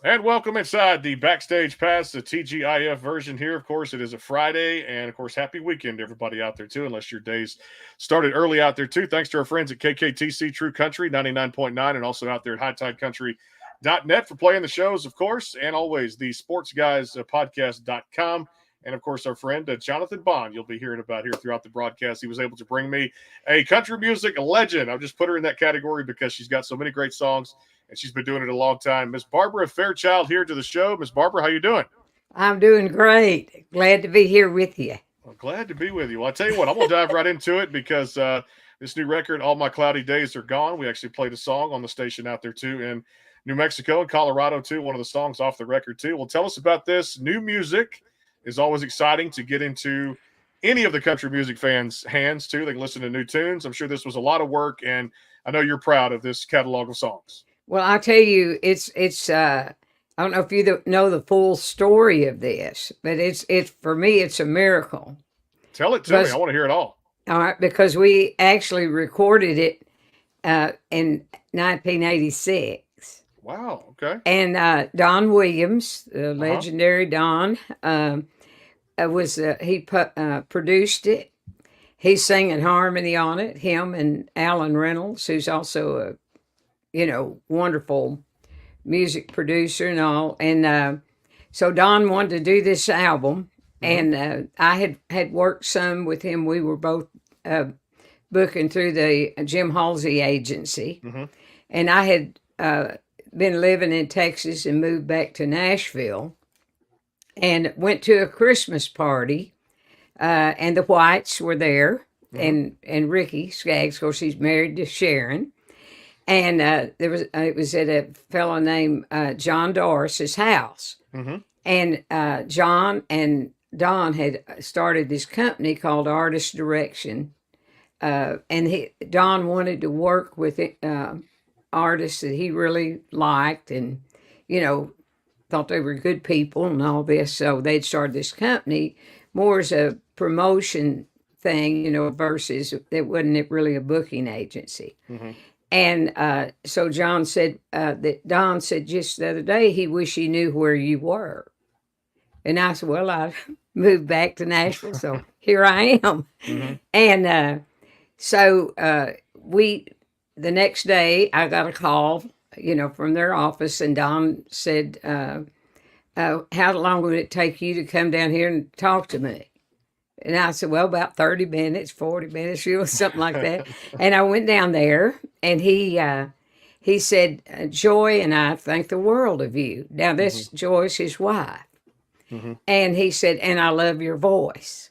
And welcome inside the Backstage Pass, the TGIF version here. Of course, it is a Friday, and of course, happy weekend to everybody out there, too, unless your day's started early out there, too. Thanks to our friends at KKTC True Country 99.9 and also out there at HighTideCountry.net for playing the shows, of course, and always the Sports Guys Podcast.com. And of course, our friend Jonathan Bond, you'll be hearing about here throughout the broadcast. He was able to bring me a country music legend. I'll just put her in that category because she's got so many great songs and she's been doing it a long time. Miss Barbara Fairchild here to the show. Miss Barbara, how you doing? I'm doing great. Glad to be here with you. Well, glad to be with you. Well, I tell you what, I'm gonna dive right into it because this new record, "All My Cloudy Days Are Gone." We actually played a song on the station out there too in New Mexico and Colorado too. One of the songs off the record too. Well, tell us about this new music. Is always exciting to get into any of the country music fans' hands too. They can listen to new tunes. I'm sure this was a lot of work, and I know you're proud of this catalog of songs. Well, I tell you, it's. I don't know if you know the full story of this, but it's for me, it's a miracle Tell it to me. I because want to hear it all. all right, because we actually recorded it in 1986, Wow. Okay. and Don Williams, the Uh huh. legendary Don, was produced it. He sang in harmony on it. Him and Alan Reynolds, who's also a wonderful music producer and all. And so Don wanted to do this album, Mm-hmm. and I had worked some with him. We were both booking through the Jim Halsey agency, Mm-hmm. and I had been living in Texas and moved back to Nashville, and went to a Christmas party, and the Whites were there. Mm-hmm. And Ricky Skaggs, of course, he's married to Sharon, and it was at a fellow named John Doris's house, Mm-hmm. and John and Don had started this company called Artist Direction, and Don wanted to work with artists that he really liked, and you know thought they were good people and all this, so they'd started this company more as a promotion thing, versus it wasn't really a booking agency. Mm-hmm. And so John said that Don said just the other day he wished he knew where you were. And I said, well, I moved back to Nashville, so here I am. Mm-hmm. And so we, the next day, I got a call, from their office, and Don said, how long would it take you to come down here and talk to me? And I said, well, about 30 minutes, 40 minutes, something like that. And I went down there, and he said, Joy and I think the world of you. Now, Mm-hmm. this Joy's his wife. Mm-hmm. And he said, and I love your voice.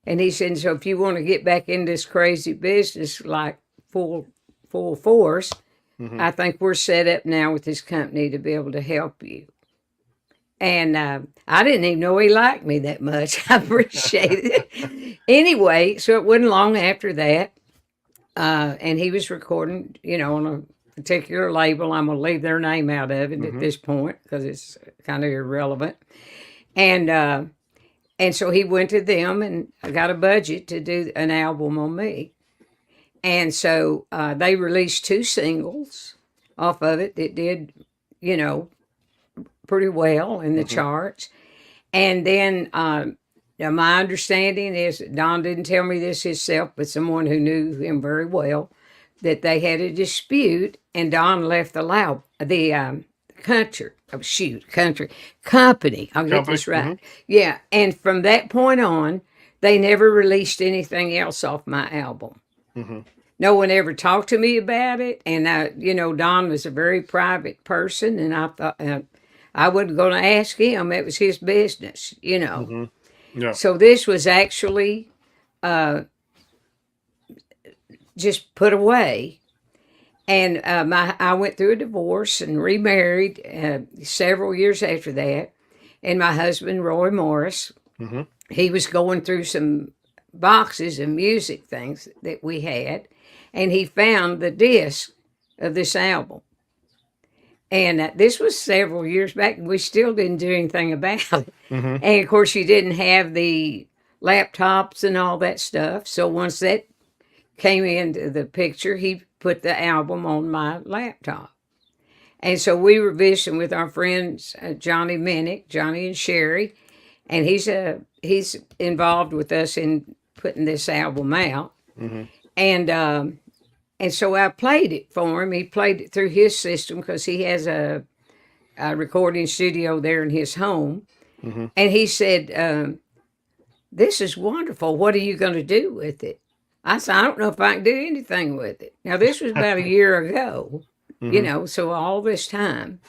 And he said, so if you want to get back in this crazy business like full force, Mm-hmm. I think we're set up now with this company to be able to help you. And I didn't even know he liked me that much. I appreciate it. Anyway, so it wasn't long after that. And he was recording, on a particular label. I'm going to leave their name out of it at Mm-hmm. this point because it's kind of irrelevant. And so he went to them and got a budget to do an album on me. And so they released two singles off of it that did, you know, pretty well in the Mm-hmm. charts. And then now my understanding is Don didn't tell me this himself, but someone who knew him very well, that they had a dispute, and Don left the country company. I'll get Company. this right. Mm-hmm. Yeah, and from that point on, they never released anything else off my album. Mm-hmm. No one ever talked to me about it, and Don was a very private person, and I thought I wasn't going to ask him. It was his business. Mm-hmm. Yeah. So this was actually just put away. And I went through a divorce and remarried several years after that. And my husband, Roy Morris, Mm-hmm. he was going through some boxes of music things that we had, and he found the disc of this album. And this was several years back. We still didn't do anything about it. Mm-hmm. And of course, you didn't have the laptops and all that stuff. So once that came into the picture, he put the album on my laptop. And so we were visiting with our friends Johnny Minnick, Johnny and Sherry, and he's involved with us in putting this album out. Mm-hmm. And and so I played it for him. He played it through his system because he has a recording studio there in his home. Mm-hmm. And he said, "This is wonderful. What are you going to do with it?" I said, "I don't know if I can do anything with it." Now this was about a year ago, Mm-hmm. so all this time,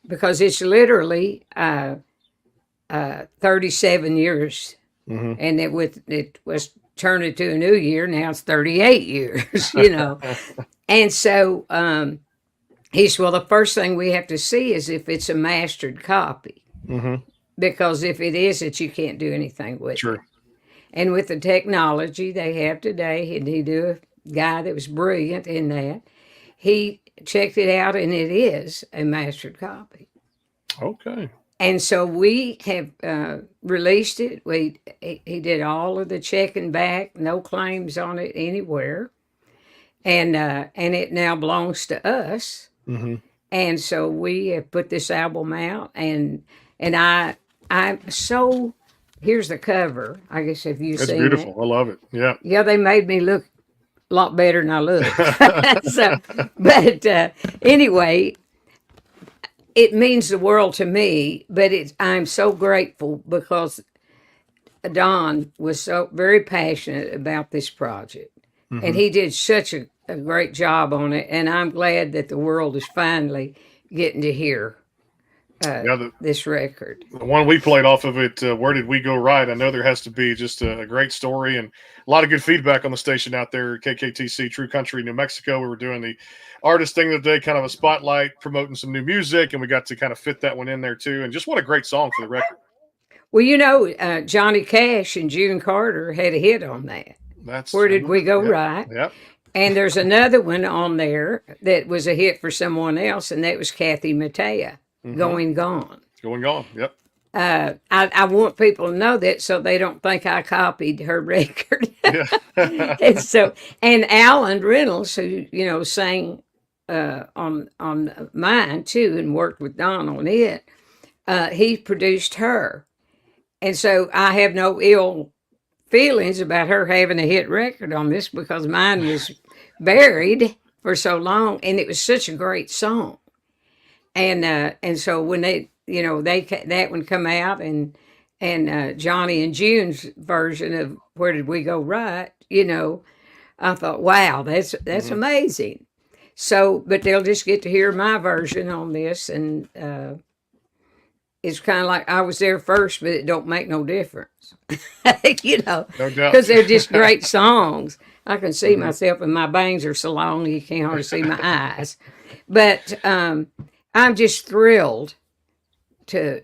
because it's literally 37 years, Mm-hmm. and it was turning to a new year. Now it's 38 years. And so he said, "Well, the first thing we have to see is if it's a mastered copy, Mm-hmm. because if it isn't, you can't do anything with Sure. it." And with the technology they have today, and he knew a guy that was brilliant in that, he checked it out, and it is a mastered copy. Okay. And so we have released it. He did all of the checking back, no claims on it anywhere, and it now belongs to us. Mm-hmm. And so we have put this album out, and I'm so. Here's the cover. I guess have you It's seen it? beautiful. I love it. Yeah. Yeah, they made me look a lot better than I look. So, but anyway, it means the world to me. But I'm so grateful because Don was so very passionate about this project, and Mm-hmm. he did such a great job on it. And I'm glad that the world is finally getting to hear Yeah. this record. The one we played off of it, Where Did We Go Right? I know there has to be just a great story and a lot of good feedback on the station out there, KKTC, True Country, New Mexico. We were doing the artist thing of the day, kind of a spotlight, promoting some new music, and we got to kind of fit that one in there too. And just what a great song for the record. Well, Johnny Cash and June Carter had a hit on that. That's Where Did We Go yeah, Right? yeah. And there's another one on there that was a hit for someone else, and that was Kathy Mattea, Mm-hmm. Going Gone. Going on. Yep. I want people to know that so they don't think I copied her record. Yeah. And Alan Reynolds, who sang on mine too, and worked with Don on it, he produced her, and so I have no ill feelings about her having a hit record on this because mine was buried for so long, and it was such a great song. And so when that one come out, and Johnny and June's version of Where Did We Go Right, I thought, wow, that's Mm-hmm. amazing. So, but they'll just get to hear my version on this, and it's kind of like I was there first, but it don't make no difference, No doubt. because they're just great songs. I can see Mm-hmm. myself, and my bangs are so long you can't hardly see my eyes. But I'm just thrilled to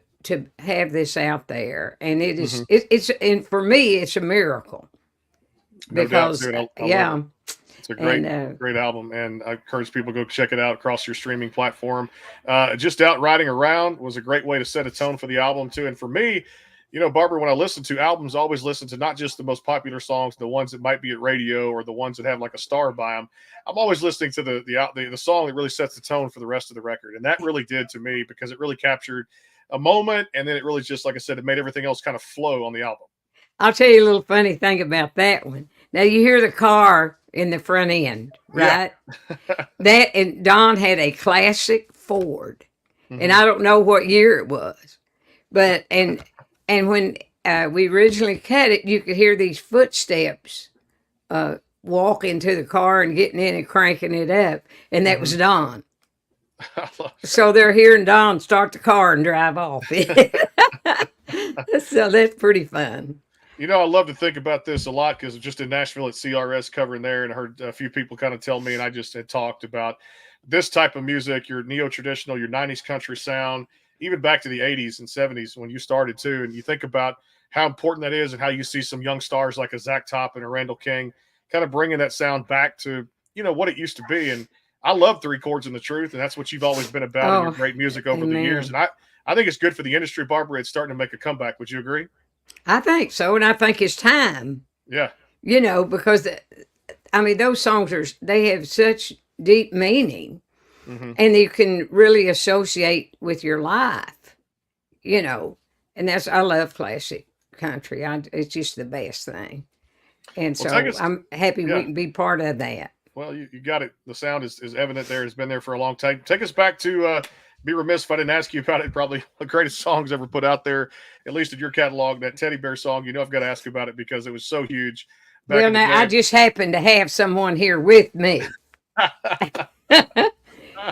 have this out there, and it Mm-hmm. is it's and for me it's a miracle No doubt, because dude. I love it. yeah, It's a and great album, and I encourage people to go check it out across your streaming platform. Just out riding around was a great way to set a tone for the album too. And for me, Barbara, when I listen to albums, I always listen to not just the most popular songs, the ones that might be at radio or the ones that have like a star by them. I'm always listening to the song that really sets the tone for the rest of the record, and that really did to me because it really captured a moment, and then it really just, like I said, it made everything else kind of flow on the album. I'll tell you a little funny thing about that one. Now you hear the car in the front end, Yeah. right? That and Don had a classic Ford, and Mm-hmm. I don't know what year it was, but and when we originally cut it, you could hear these footsteps walking to the car and getting in and cranking it up, and that was Mm-hmm. Don. I love So they're hearing Don start the car and drive off. So that's pretty fun. I love to think about this a lot because just in Nashville at CRS covering there, and I heard a few people kind of tell me, and I just had talked about this type of music, your neo traditional, your 90s country sound, even back to the 80s and 70s when you started too. And you think about how important that is and how you see some young stars like a Zach Top and a Randall King kind of bringing that sound back to, what it used to be. And I love Three Chords and the Truth, and that's what you've always been about in your Oh, great music over the years. amen. And I think it's good for the industry, Barbara. It's starting to make a comeback. Would you agree? I think so, and I think it's time. Yeah. Because I mean those songs they have such deep meaning, Mm-hmm. and you can really associate with your life, and I love classic country. It's just the best thing. And Well, take so us. I'm happy we Yeah. can be part of that. Well, you got it. The sound is evident there. It's been there for a long time. Take us back to, be remiss if I didn't ask you about it. Probably the greatest songs ever put out there, at least in your catalog, that Teddy Bear song. I've got to ask about it because it was so huge back Well, in the now I day. just happen to have someone here with me.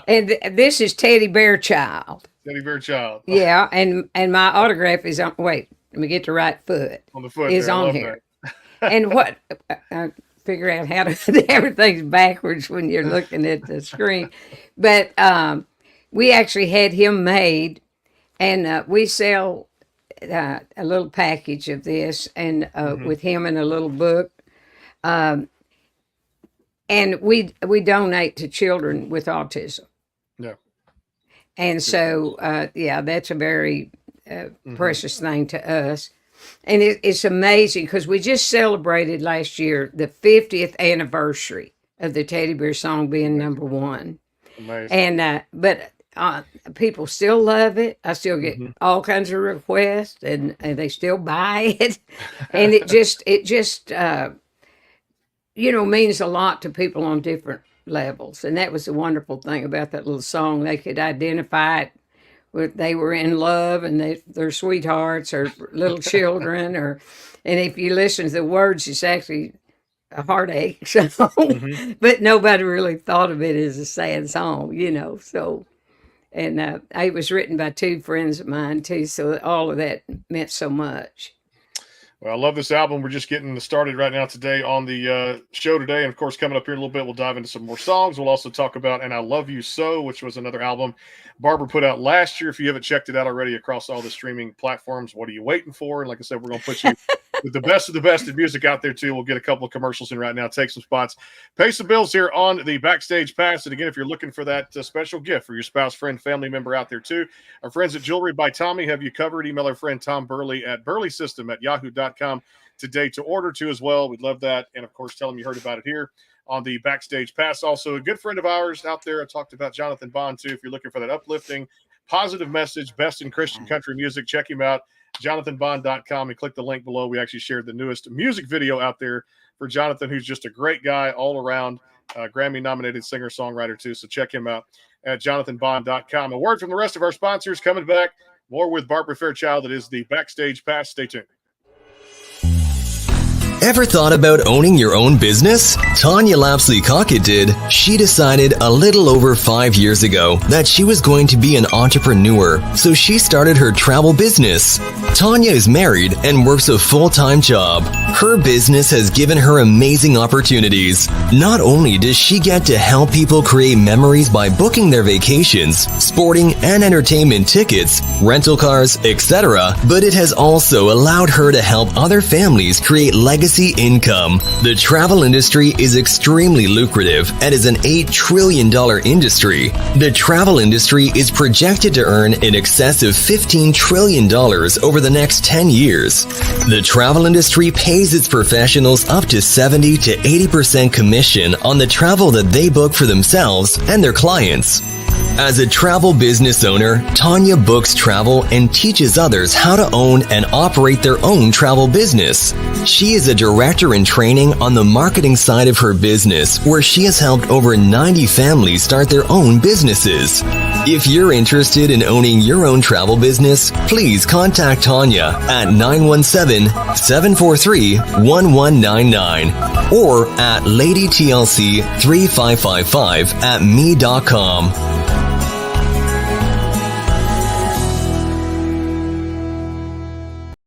And this is Teddy Bear Child. Teddy Bear Child. Yeah, and my autograph is on. Wait, let me get the right foot. On the foot Is there. I on love here. that. And what I figure out how to everything's backwards when you're looking at the screen, but we actually had him made, and we sell a little package of this, and with him in a little book. And we donate to children with autism. Yeah. And so, that's a very precious thing to us. And it's amazing because we just celebrated last year the 50th anniversary of the Teddy Bear song being number one. Amazing. And but people still love it. I still get all kinds of requests, and they still buy it. And it just means a lot to people on different levels. And that was the wonderful thing about that little song. They could identify it with they were in love and they're sweethearts or little children, and if you listen to the words, it's actually a heartache song. But nobody really thought of it as a sad song, so. And it was written by two friends of mine too, so all of that meant so much. Well, I love this album. We're just getting started right now today on the show today. And, of course, coming up here in a little bit, we'll dive into some more songs. We'll also talk about And I Love You So, which was another album Barbara put out last year. If you haven't checked it out already across all the streaming platforms, what are you waiting for? And like I said, we're going to put you with the best of the best in music out there, too. We'll get a couple of commercials in right now, take some spots, pay some bills here on the Backstage Pass. And, again, if you're looking for that special gift for your spouse, friend, family member out there, too, our friends at Jewelry by Tommy have you covered. Email our friend Tom Burley at burleysystem@yahoo.com today to order to as well. We'd love that. And, of course, tell them you heard about it here on the Backstage Pass. Also, a good friend of ours out there. I talked about Jonathan Bond, too. If you're looking for that uplifting, positive message, best in Christian country music, check him out, jonathanbond.com, and click the link below. We actually shared the newest music video out there for Jonathan, who's just a great guy all around, Grammy-nominated singer-songwriter, too. So check him out at jonathanbond.com. A word from the rest of our sponsors coming back. More with Barbara Fairchild. It is the Backstage Pass. Stay tuned. Ever thought about owning your own business? Tanya Lapsley-Cockett did. She decided a little over 5 years ago that she was going to be an entrepreneur, so she started her travel business. Tanya is married and works a full-time job. Her business has given her amazing opportunities. Not only does she get to help people create memories by booking their vacations, sporting and entertainment tickets, rental cars, etc., but it has also allowed her to help other families create legacy income. The travel industry is extremely lucrative and is an $8 trillion industry. The travel industry is projected to earn in excess of $15 trillion over the next 10 years. The travel industry pays its professionals up to 70 to 80% commission on the travel that they book for themselves and their clients. As a travel business owner, Tanya books travel and teaches others how to own and operate their own travel business. She is a director in training on the marketing side of her business, where she has helped over 90 families start their own businesses. If you're interested in owning your own travel business, please contact Tanya at 917-743-1199 or at ladytlc3555@me.com.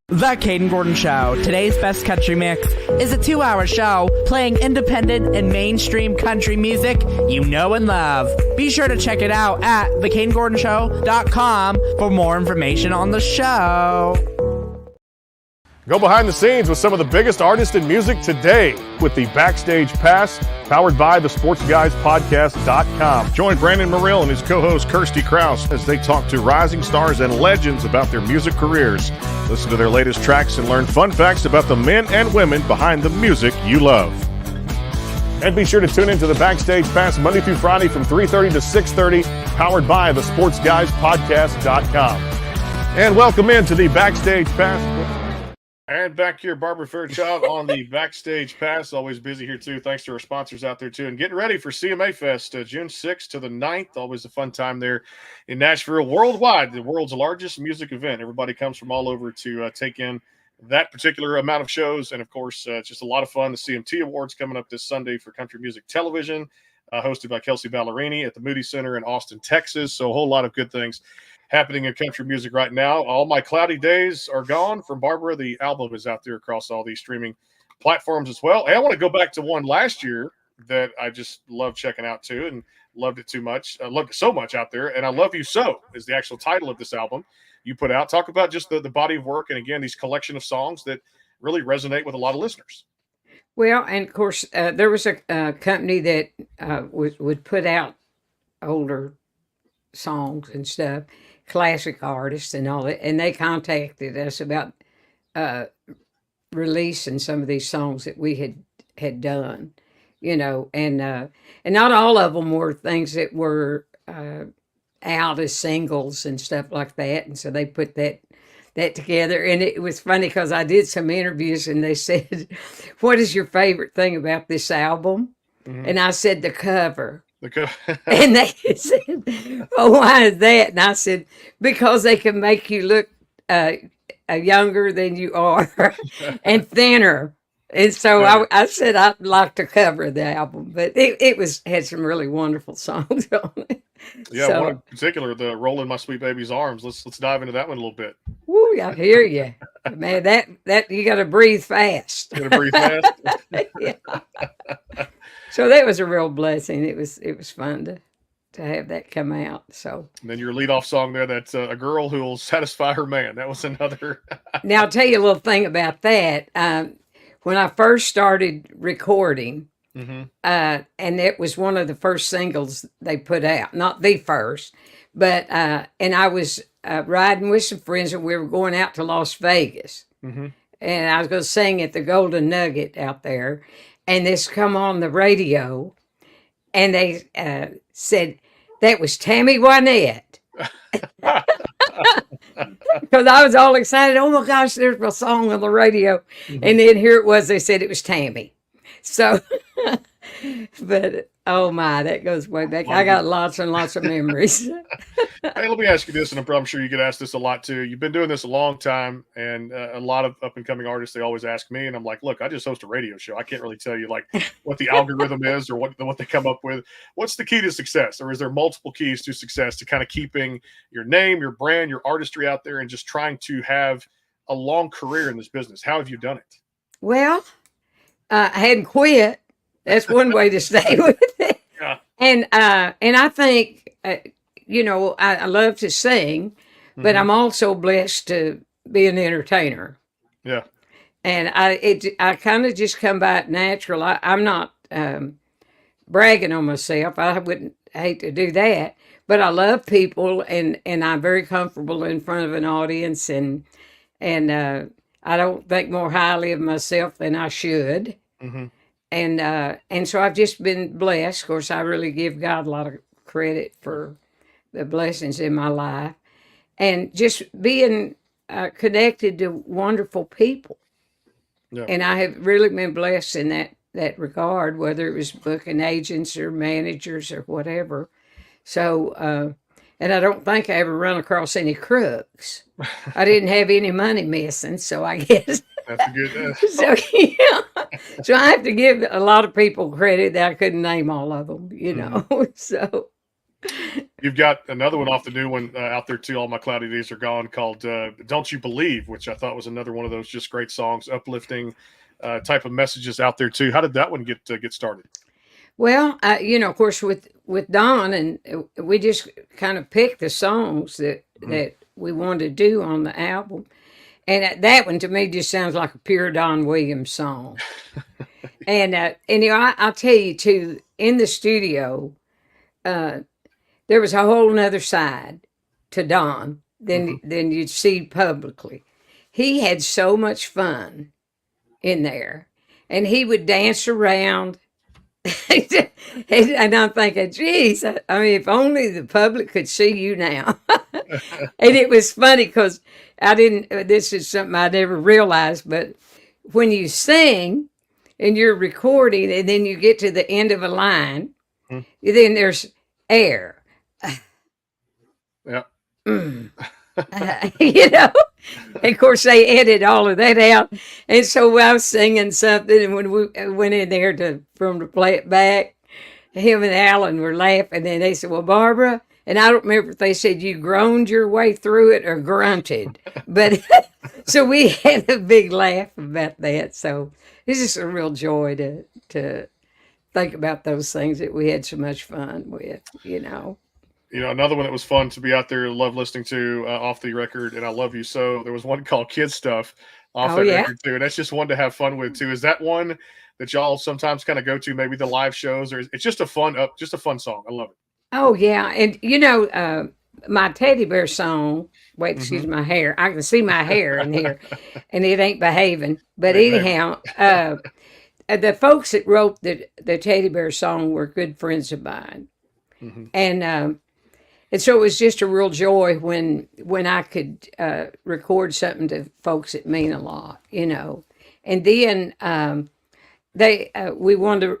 The Caden Gordon Show. Today's best country mix is a 2-hour show playing independent and mainstream country music you know and love. Be sure to check it out at thecadengordonshow.com for more information on the show. Go behind the scenes with some of the biggest artists in music today with the Backstage Pass, powered by the SportsGuysPodcast.com. Join Brandon Morrill and his co-host Kirsty Krause as they talk to rising stars and legends about their music careers. Listen to their latest tracks and learn fun facts about the men and women behind the music you love. And be sure to tune into the Backstage Pass Monday through Friday from 3:30 to 6:30, powered by the SportsGuysPodcast.com. And welcome into the Backstage Pass. And back here, Barbara Fairchild on the Backstage Pass. Always busy here, too. Thanks to our sponsors out there, too. And getting ready for CMA Fest, June 6th to the 9th. Always a fun time there in Nashville. Worldwide, the world's largest music event. Everybody comes from all over to take in that particular amount of shows. And, of course, it's just a lot of fun. The CMT Awards coming up this Sunday for Country Music Television, hosted by Kelsey Ballerini at the Moody Center in Austin, Texas. So a whole lot of good things happening in country music right now. All My Cloudy Days Are Gone from Barbara. The album is out there across all these streaming platforms as well. And I want to go back to one last year that I just love checking out too, and loved it too much. I loved it so much out there. And I Love You So is the actual title of this album you put out. Talk about just the body of work, and again, these collection of songs that really resonate with a lot of listeners. Well, and of course, there was a company that would put out older songs and stuff, classic artists and all that, and they contacted us about releasing some of these songs that we had done, and not all of them were things that were out as singles and stuff like that, and so they put that together. And it was funny because I did some interviews and they said, "What is your favorite thing about this album?" Mm-hmm. And I said, "The cover." And they said, "Oh, why is that?" And I said, "Because they can make you look younger than you are and thinner." And so I said I'd like to cover the album, but it had some really wonderful songs on it. Yeah, so, one in particular, the "Roll in My Sweet Baby's Arms." Let's dive into that one a little bit. Woo, I hear you, man. That you got to breathe fast. You got to breathe fast. Yeah. So that was a real blessing. It was fun to have that come out. So and then your leadoff song there, that's "A Girl Who Will Satisfy Her Man." That was another. Now I'll tell you a little thing about that. When I first started recording, mm-hmm. And it was one of the first singles they put out, not the first, but and I was riding with some friends and we were going out to Las Vegas, mm-hmm. and I was going to sing at the Golden Nugget out there. And this come on the radio, and they said, that was Tammy Wynette. Because I was all excited. Oh, my gosh, there's a song on the radio. Mm-hmm. And then here it was. They said it was Tammy. So, but, oh, my, that goes way back. I got lots and lots of memories. Hey, let me ask you this, and I'm sure you get asked this a lot, too. You've been doing this a long time, and a lot of up-and-coming artists, they always ask me, and I'm like, look, I just host a radio show. I can't really tell you, like, what the algorithm is or what they come up with. What's the key to success? Or is there multiple keys to success to kind of keeping your name, your brand, your artistry out there and just trying to have a long career in this business? How have you done it? Well, I hadn't quit. That's one way to stay with it. Yeah. And I think... I love to sing, but mm-hmm. I'm also blessed to be an entertainer. Yeah. And I kind of just come by it natural. I'm not bragging on myself. I wouldn't hate to do that, but I love people and I'm very comfortable in front of an audience and I don't think more highly of myself than I should. Mm-hmm. And so I've just been blessed. Of course, I really give God a lot of credit for the blessings in my life, and just being connected to wonderful people. Yeah. And I have really been blessed in that regard, whether it was booking agents or managers or whatever. So, and I don't think I ever run across any crooks. I didn't have any money missing, so I guess. That's a good. So yeah, so I have to give a lot of people credit that I couldn't name all of them, Mm-hmm. So. You've got another one off the new one out there too. All My Cloudy Days Are Gone, called "Don't You Believe," which I thought was another one of those just great songs, uplifting type of messages out there too. How did that one get started? Well, of course, with Don, and we just kind of picked the songs that we wanted to do on the album, and that one to me just sounds like a pure Don Williams song. And I'll tell you too, in the studio. There was a whole nother side to Don than you'd see publicly. He had so much fun in there, and he would dance around And I'm thinking, geez, I mean, if only the public could see you now. And it was funny because this is something I never realized, but when you sing and you're recording and then you get to the end of a line, then there's air. Yeah. You know, and of course they edit all of that out, and so I was singing something, and when we went in there to play it back, him and Alan were laughing, and they said, "Well, Barbara," and I don't remember if they said you groaned your way through it or grunted, but so we had a big laugh about that. So it's just a real joy to think about those things that we had so much fun with, you know. You know, another one that was fun to be out there, love listening to off the record, and I Love You So. There was one called Kid Stuff off that record too, and that's just one to have fun with too. Is that one that y'all sometimes kind of go to, maybe the live shows, or it's just a fun song? I love it. Oh yeah, and you know, my teddy bear song. Wait, excuse my hair. I can see my hair in here, and it ain't behaving. But anyhow, the folks that wrote the teddy bear song were good friends of mine, and so it was just a real joy when I could record something to folks that mean a lot, you know. And then we wanted to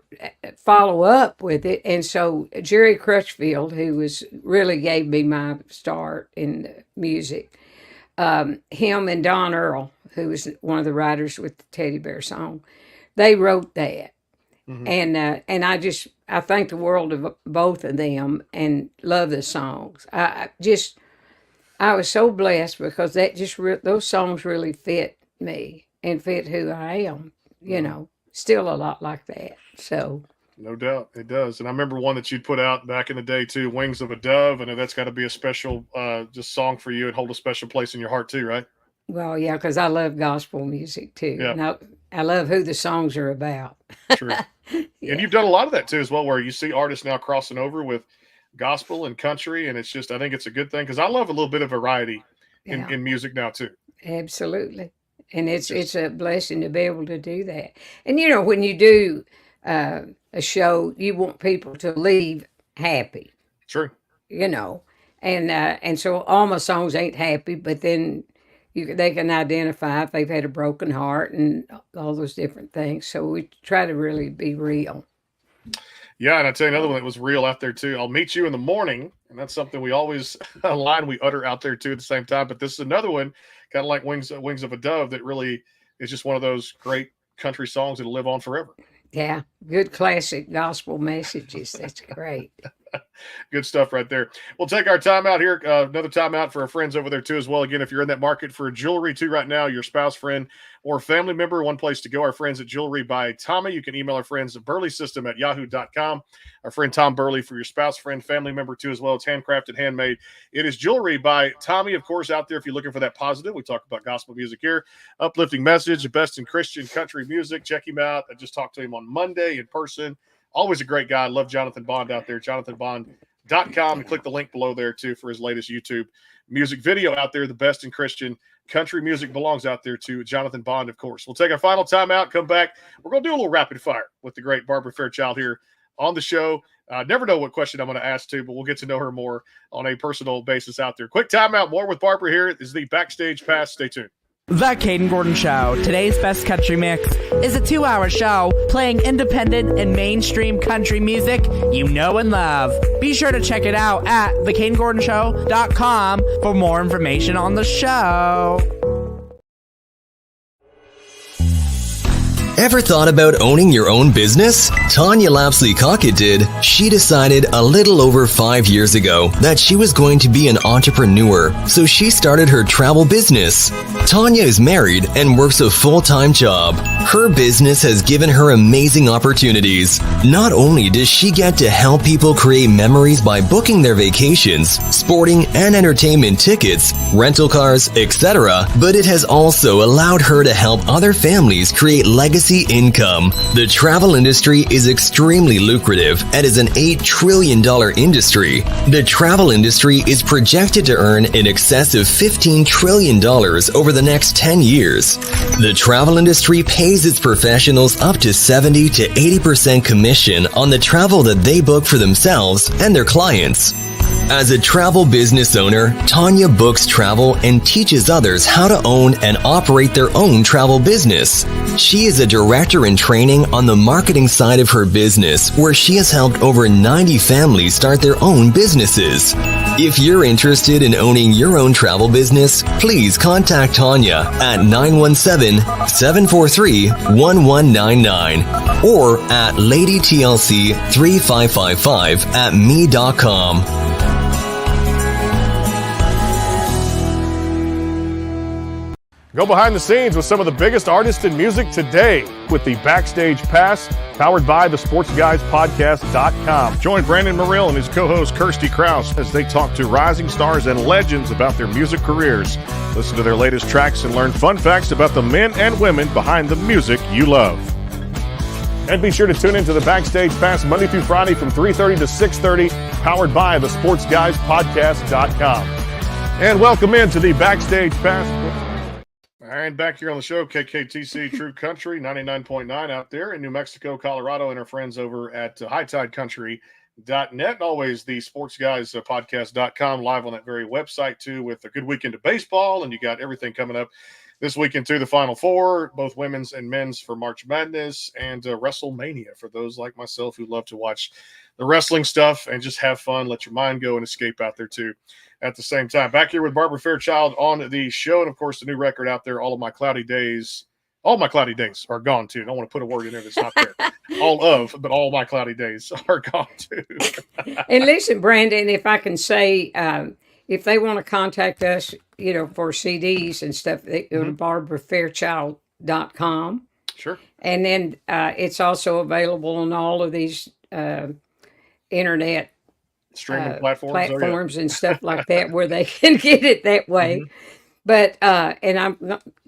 follow up with it, and so Jerry Crutchfield, who really gave me my start in music, him and Don Earl, who was one of the writers with the Teddy Bear song, they wrote that. And I thank the world of both of them and love the songs. I was so blessed because those songs really fit me and fit who I am, you know, still a lot like that. So no doubt it does. And I remember one that you'd put out back in the day too, Wings of a Dove. I know that's got to be a special just song for you and hold a special place in your heart too, right? Well, yeah, because I love gospel music too. Yeah. And I love who the songs are about. True. Yeah. And you've done a lot of that too as well, where you see artists now crossing over with gospel and country, and it's just, I think it's a good thing because I love a little bit of variety in music now too. Absolutely. And it's a blessing to be able to do that. And you know, when you do a show, you want people to leave happy. True. You know, and so all my songs ain't happy, but then they can identify if they've had a broken heart and all those different things. So we try to really be real. Yeah, and I'll tell you another one that was real out there too. I'll meet you in the morning, and that's something we always a line we utter out there too at the same time. But this is another one, kind of like Wings of a Dove, that really is just one of those great country songs that'll live on forever. Yeah, good classic gospel messages. That's great. Good stuff right there. We'll take our time out here. Another time out for our friends over there too as well. Again, if you're in that market for jewelry too right now, your spouse, friend, or family member, one place to go, our friends at Jewelry by Tommy. You can email our friends at burleysystem@yahoo.com. Our friend Tom Burley for your spouse, friend, family member too as well. It's handcrafted, handmade. It is Jewelry by Tommy, of course, out there if you're looking for that positive. We talk about gospel music here. Uplifting message, the best in Christian country music. Check him out. I just talked to him on Monday in person. Always a great guy. Love Jonathan Bond out there. JonathanBond.com. And click the link below there, too, for his latest YouTube music video out there. The best in Christian country music belongs out there to Jonathan Bond, of course. We'll take our final time out, come back. We're going to do a little rapid fire with the great Barbara Fairchild here on the show. Never know what question I'm going to ask, too, but we'll get to know her more on a personal basis out there. Quick time out. More with Barbara here. This is the Backstage Pass. Stay tuned. The Caden Gordon Show, today's best country mix, is a 2-hour show playing independent and mainstream country music you know and love. Be sure to check it out at thecadengordonshow.com for more information on the show. Ever thought about owning your own business? Tanya Lapsley Cockett did. She decided a little over 5 years ago that she was going to be an entrepreneur, so she started her travel business. Tanya is married and works a full-time job. Her business has given her amazing opportunities. Not only does she get to help people create memories by booking their vacations, sporting and entertainment tickets, rental cars, etc., but it has also allowed her to help other families create legacy income. The travel industry is extremely lucrative and is an $8 trillion industry. The travel industry is projected to earn in excess of $15 trillion over the next 10 years. The travel industry pays its professionals up to 70 to 80% commission on the travel that they book for themselves and their clients. As a travel business owner, Tanya books travel and teaches others how to own and operate their own travel business. She is a director in training on the marketing side of her business, where she has helped over 90 families start their own businesses. If you're interested in owning your own travel business, please contact Tanya at 917-743-1199 or at ladytlc3555@me.com. Go behind the scenes with some of the biggest artists in music today with the Backstage Pass, powered by the SportsGuysPodcast.com. Join Brandon Morrill and his co-host Kirsty Krause as they talk to rising stars and legends about their music careers. Listen to their latest tracks and learn fun facts about the men and women behind the music you love. And be sure to tune into the Backstage Pass Monday through Friday from 3:30 to 6:30, powered by the SportsGuysPodcast.com. And welcome into the Backstage Pass. And back here on the show, KKTC True Country 99.9 out there in New Mexico, Colorado, and our friends over at hightidecountry.net. And always the SportsGuysPodcast.com live on that very website, too, with a good weekend of baseball. And you got everything coming up this weekend, too. The Final Four, both women's and men's for March Madness, and WrestleMania for those like myself who love to watch the wrestling stuff and just have fun, let your mind go and escape out there, too. At the same time, back here with Barbara Fairchild on the show, and of course the new record out there, all my cloudy days are gone too. I don't want to put a word in there that's not there. But all my cloudy days are gone too. And listen, Brandon, if I can say, if they want to contact us, for CDs and stuff, they go to barbarafairchild.com. Sure. And then it's also available on all of these internet streaming platforms and stuff like that, where they can get it that way. But and I'm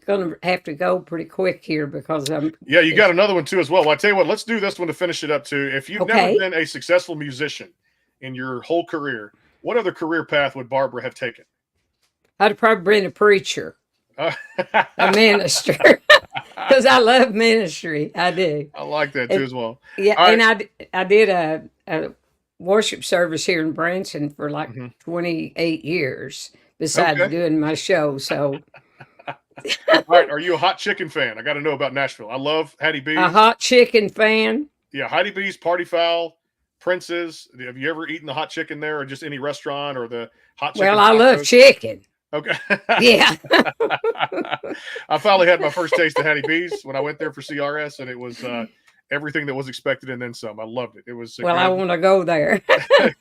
going to have to go pretty quick here because you got another one too as well. I tell you what, let's do this one to finish it up too. If you've never been a successful musician in your whole career, what other career path would Barbara have taken? I'd have probably been a preacher, a minister, because I love ministry. I do. I like that too as well. Yeah, and I did a worship service here in Branson for like 28 years besides doing my show. So, all right. Are you a hot chicken fan? I got to know about Nashville. I love Hattie B's. A hot chicken fan? Yeah. Hattie B's, Party Foul, Prince's. Have you ever eaten the hot chicken there or just any restaurant or the hot chicken? Well, I love chicken. Okay. Yeah. I finally had my first taste of Hattie B's when I went there for CRS, and it was everything that was expected and then some. I loved it. It was I want to go there.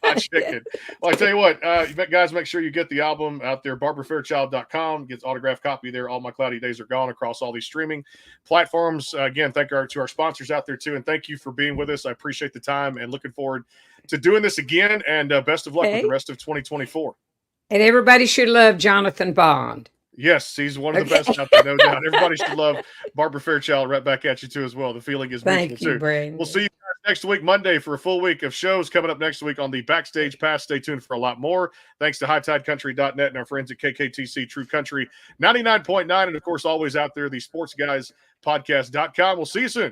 Hot chicken. Well, I tell you what, guys, make sure you get the album out there. BarbaraFairchild.com gets autographed copy there. All My Cloudy Days Are Gone across all these streaming platforms. Again, thank you to our sponsors out there too, and thank you for being with us. I appreciate the time and looking forward to doing this again. And best of luck with the rest of 2024. And everybody should love Jonathan Bond. Yes, he's one of the best out there, no doubt. Everybody should love Barbara Fairchild. Right back at you, too, as well. The feeling is mutual, too. Brandon. We'll see you guys next week, Monday, for a full week of shows coming up next week on the Backstage Pass. Stay tuned for a lot more. Thanks to hightidecountry.net and our friends at KKTC True Country 99.9. And, of course, always out there, the SportsGuysPodcast.com. We'll see you soon.